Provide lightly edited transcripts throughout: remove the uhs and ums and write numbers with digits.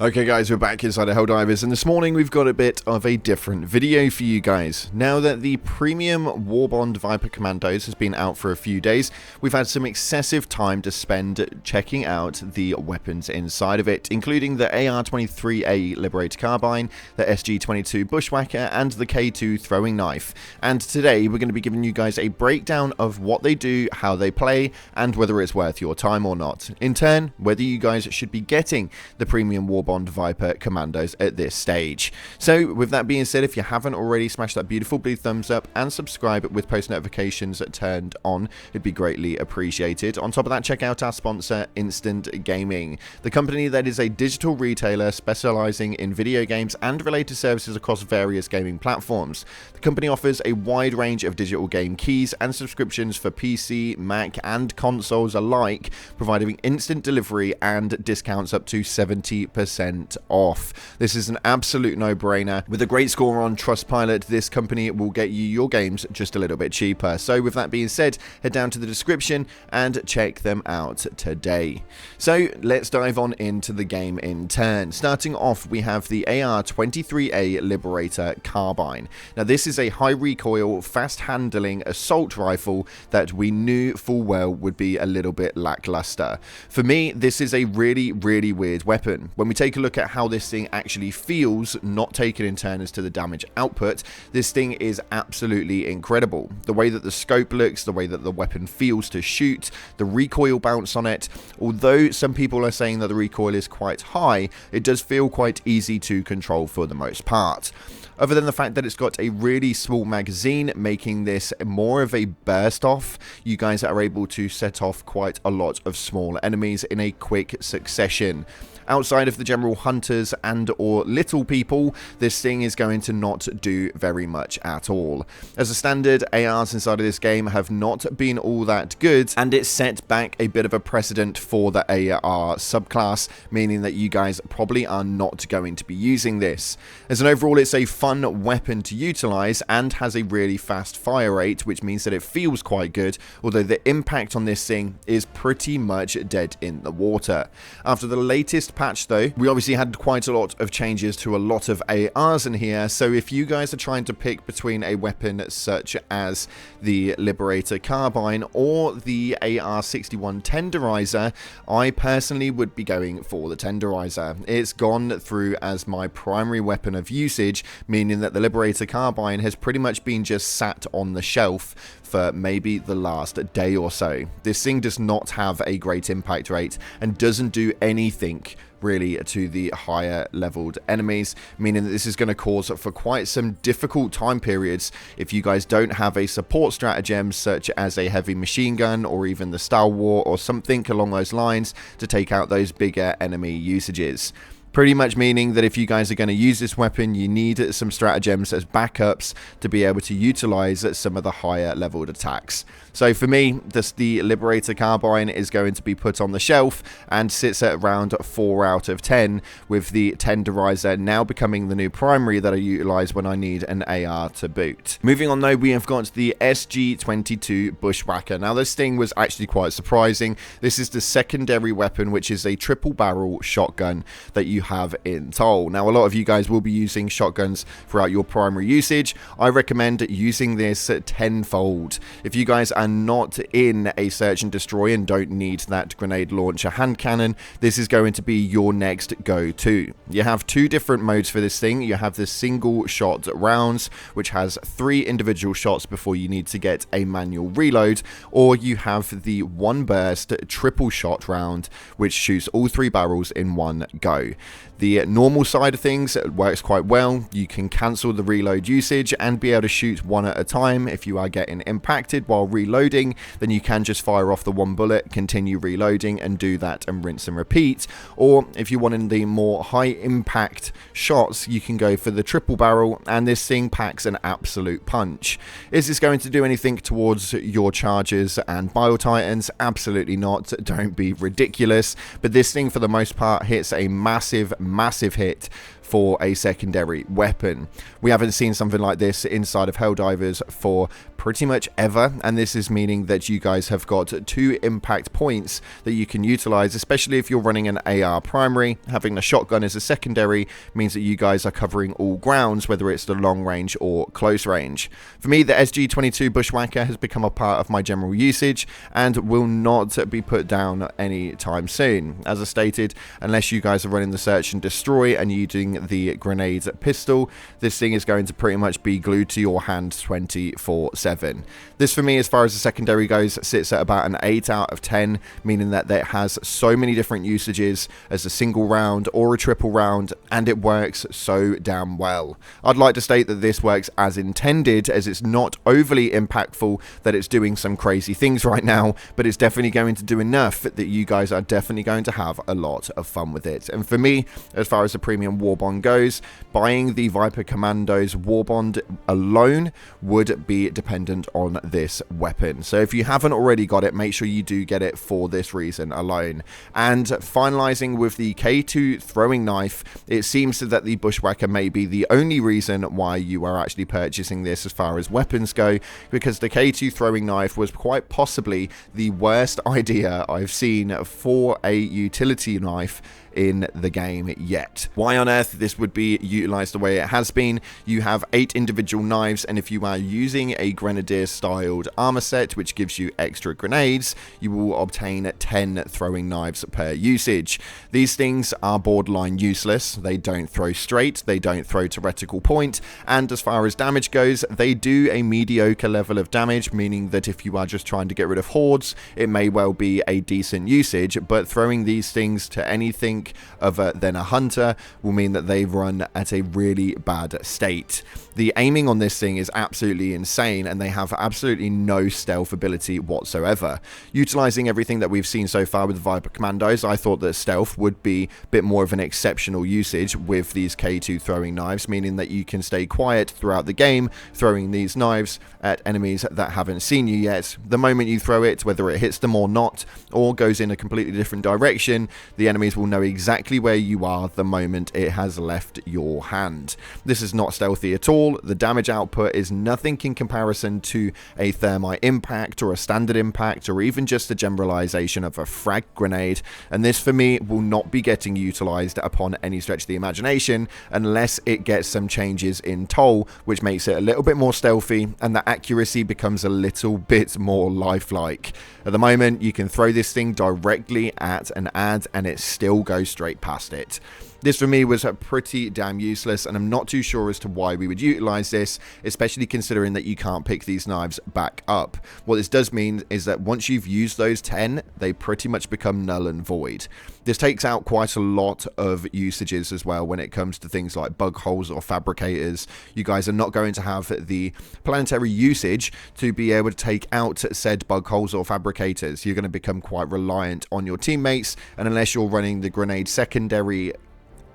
Okay guys, we're back inside of Helldivers, and this morning we've got a bit of a different video for you guys. Now that the premium Warbond Viper Commandos has been out for a few days, we've had some excessive time to spend checking out the weapons inside of it, including the AR-23A Liberator Carbine, the SG-22 Bushwhacker, and the K2 Throwing Knife. And today we're going to be giving you guys a breakdown of what they do, how they play, and whether it's worth your time or not. In turn, whether you guys should be getting the premium Warbond Viper Commandos at this stage. So with that being said, if you haven't already, smash that beautiful blue thumbs up and subscribe with post notifications turned on. It'd be greatly appreciated. On top of that, check out our sponsor, Instant Gaming, the company that is a digital retailer specializing in video games and related services across various gaming platforms. The company offers a wide range of digital game keys and subscriptions for PC, Mac, and consoles alike, providing instant delivery and discounts up to 70% off. This is an absolute no-brainer. With a great score on Trustpilot, this company will get you your games just a little bit cheaper. So with that being said, head down to the description and check them out today. So let's dive on into the game in turn. Starting off, we have the AR-23A Liberator Carbine. Now this is a high recoil, fast handling assault rifle that we knew full well would be a little bit lackluster. For me, this is a really weird weapon. When we take a look at how this thing actually feels, not taken in turn as to the damage output, this thing is absolutely incredible. The way that the scope looks, the way that the weapon feels to shoot, the recoil bounce on it, although some people are saying that the recoil is quite high, it does feel quite easy to control for the most part. Other than the fact that it's got a really small magazine, making this more of a burst off, you guys are able to set off quite a lot of small enemies in a quick succession. Outside of the general hunters and or little people, this thing is going to not do very much at all. As a standard, ARs inside of this game have not been all that good, and it set back a bit of a precedent for the AR subclass, meaning that you guys probably are not going to be using this. As an overall, it's a fun weapon to utilize and has a really fast fire rate, which means that it feels quite good, although the impact on this thing is pretty much dead in the water. After the latest patch though, we obviously had quite a lot of changes to a lot of ARs in here, so if you guys are trying to pick between a weapon such as the Liberator Carbine or the AR-61 Tenderizer, I personally would be going for the Tenderizer. It's gone through as my primary weapon of usage, meaning that the Liberator Carbine has pretty much been just sat on the shelf for maybe the last day or so. This thing does not have a great impact rate and doesn't do anything really to the higher leveled enemies, meaning that this is going to cause for quite some difficult time periods if you guys don't have a support stratagem such as a heavy machine gun or even the Star War or something along those lines to take out those bigger enemy usages. Pretty much meaning that if you guys are going to use this weapon, you need some stratagems as backups to be able to utilize some of the higher leveled attacks. So for me, the Liberator Carbine is going to be put on the shelf and sits at around 4 out of 10, with the Tenderizer now becoming the new primary that I utilize when I need an AR to boot. Moving on though, we have got the SG-22 Bushwhacker. Now this thing was actually quite surprising. This is the secondary weapon, which is a triple barrel shotgun that you have in Toll. Now a lot of you guys will be using shotguns throughout your primary usage. I recommend using this tenfold. If you guys are not in a search and destroy and don't need that grenade launcher hand cannon, this is going to be your next go-to. You have two different modes for this thing. You have the single shot rounds, which has 3 individual shots before you need to get a manual reload, or you have the one burst triple shot round, which shoots all 3 barrels in one go. The normal side of things works quite well. You can cancel the reload usage and be able to shoot one at a time. If you are getting impacted while reloading, then you can just fire off the one bullet, continue reloading, and do that and rinse and repeat. Or if you want in the more high impact shots, you can go for the triple barrel, and this thing packs an absolute punch. Is this going to do anything towards your chargers and Bile Titans? Absolutely not. Don't be ridiculous. But this thing for the most part hits a massive hit for a secondary weapon. We haven't seen something like this inside of Helldivers for pretty much ever, and this is meaning that you guys have got 2 impact points that you can utilize, especially if you're running an AR primary. Having a shotgun as a secondary means that you guys are covering all grounds, whether it's the long range or close range. For me, the SG-22 Bushwhacker has become a part of my general usage and will not be put down anytime soon. As I stated, unless you guys are running the search and destroy and using the grenade pistol, this thing is going to pretty much be glued to your hand 24/7. This for me, as far as the secondary goes, sits at about an 8 out of 10, meaning that it has so many different usages as a single round or a triple round, and it works so damn well. I'd like to state that this works as intended, as it's not overly impactful that it's doing some crazy things right now, but it's definitely going to do enough that you guys are definitely going to have a lot of fun with it. And for me, as far as the premium Warbond goes, buying the Viper Commandos Warbond alone would be dependent on this weapon. So if you haven't already got it, make sure you do get it for this reason alone. And finalizing with the K2 throwing knife, it seems that the Bushwhacker may be the only reason why you are actually purchasing this as far as weapons go, because the K2 throwing knife was quite possibly the worst idea I've seen for a utility knife in the game yet. Why on earth this would be utilized the way it has been? You have 8 individual knives, and if you are using a grenadier styled armor set which gives you extra grenades, you will obtain 10 throwing knives per usage. These things are borderline useless. They don't throw straight, they don't throw to reticle point, and as far as damage goes, they do a mediocre level of damage, meaning that if you are just trying to get rid of hordes, it may well be a decent usage, but throwing these things to anything other than a hunter will mean that they run at a really bad state. The aiming on this thing is absolutely insane, and they have absolutely no stealth ability whatsoever. Utilizing everything that we've seen so far with the Viper Commandos, I thought that stealth would be a bit more of an exceptional usage with these K2 throwing knives, meaning that you can stay quiet throughout the game, throwing these knives at enemies that haven't seen you yet. The moment you throw it, whether it hits them or not, or goes in a completely different direction, the enemies will know exactly where you are the moment it has left your hand. This is not stealthy at all. The damage output is nothing in comparison to a thermite impact or a standard impact or even just the generalization of a frag grenade, and this for me will not be getting utilized upon any stretch of the imagination unless it gets some changes in toll, which makes it a little bit more stealthy and the accuracy becomes a little bit more lifelike. At the moment, you can throw this thing directly at an ad and it still goes straight past it. This for me was pretty damn useless, and I'm not too sure as to why we would utilize this, especially considering that you can't pick these knives back up. What this does mean is that once you've used those 10, they pretty much become null and void. This takes out quite a lot of usages as well when it comes to things like bug holes or fabricators. You guys are not going to have the planetary usage to be able to take out said bug holes or fabricators. You're going to become quite reliant on your teammates, and unless you're running the grenade secondary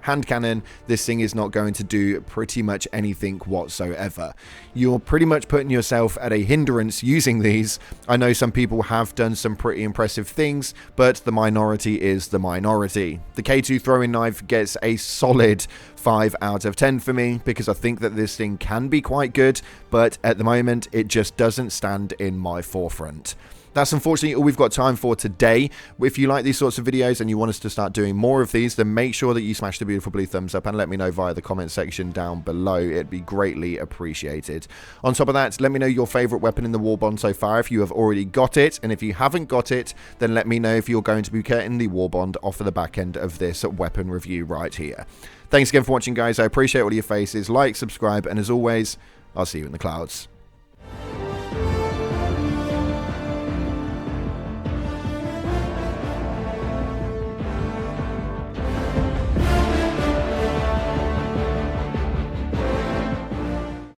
hand cannon, this thing is not going to do pretty much anything whatsoever. You're pretty much putting yourself at a hindrance using these. I know some people have done some pretty impressive things, but the minority is the minority. The K2 throwing knife gets a solid 5 out of 10 for me, because I think that this thing can be quite good, but at the moment it just doesn't stand in my forefront. That's unfortunately all we've got time for today. If you like these sorts of videos and you want us to start doing more of these, then make sure that you smash the beautiful blue thumbs up and let me know via the comment section down below. It'd be greatly appreciated. On top of that, let me know your favorite weapon in the Warbond so far if you have already got it, and if you haven't got it, then let me know if you're going to be getting the Warbond off of the back end of this weapon review right here. Thanks again for watching, guys. I appreciate all your faces. Like, subscribe, and as always, I'll see you in the clouds.